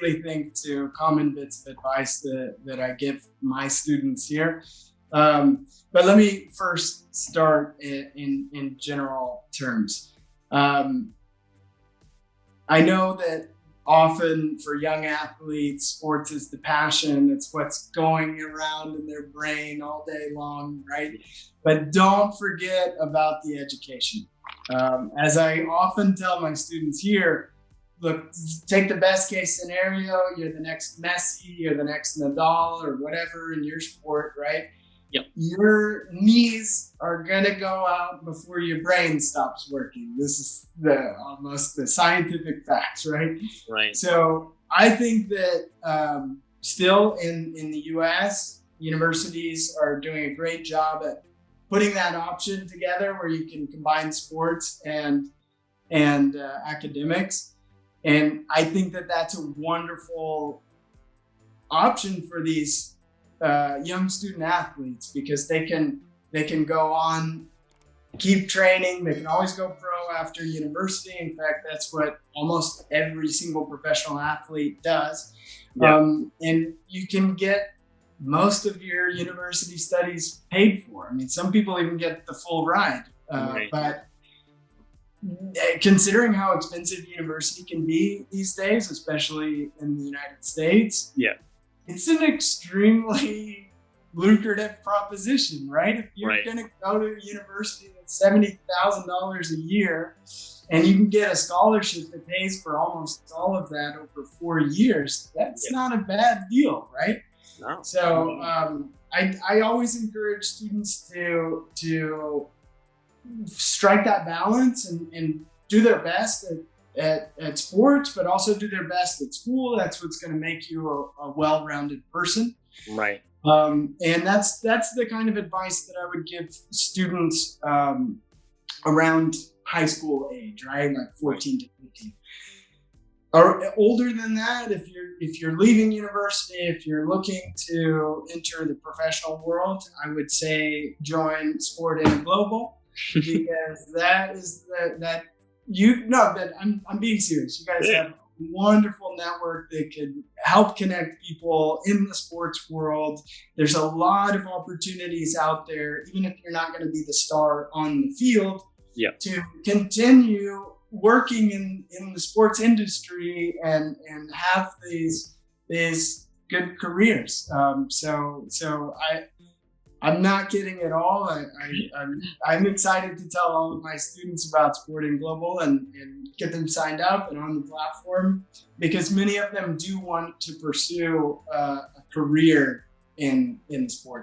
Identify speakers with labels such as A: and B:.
A: immediately think to common bits of advice that I give my students here. But let me first start in general terms. I know that often for young athletes, sports is the passion. It's what's going around in their brain all day long, right? But don't forget about the education. As I often tell my students here, look, take the best case scenario. You're the next Messi, you're the next Nadal or whatever in your sport, right?
B: Yep.
A: Your knees are gonna go out before your brain stops working. This is almost the scientific facts, right?
B: Right.
A: So I think that still in the U.S., universities are doing a great job at putting that option together where you can combine sports and academics. And I think that that's a wonderful option for these young student athletes, because they can go on, keep training. They can always go pro after university. In fact, that's what almost every single professional athlete does.
B: Yeah.
A: And you can get most of your university studies paid for. I mean, some people even get the full ride.
B: Right.
A: But considering how expensive university can be these days, especially in the United States,
B: Yeah.
A: it's an extremely lucrative proposition, right? If you're
B: Right.
A: going to go to a university that's $70,000 a year, and you can get a scholarship that pays for almost all of that over 4 years, that's not a bad deal, right?
B: No.
A: So I always encourage students to strike that balance and do their best at sports, but also do their best at school. That's what's going to make you a well-rounded person.
B: Right.
A: And that's the kind of advice that I would give students around high school age, right? Like 14 to 15. Or older than that, if you're leaving university, if you're looking to enter the professional world, I would say join Sport and Global, because that is that I'm being serious. You guys have a wonderful network that could help connect people in the sports world. There's a lot of opportunities out there, even if you're not going to be the star on the field, to continue working in the sports industry and have these good careers. So I'm not kidding at all. I'm excited to tell all of my students about Sport and Global and get them signed up and on the platform, because many of them do want to pursue a career in the sports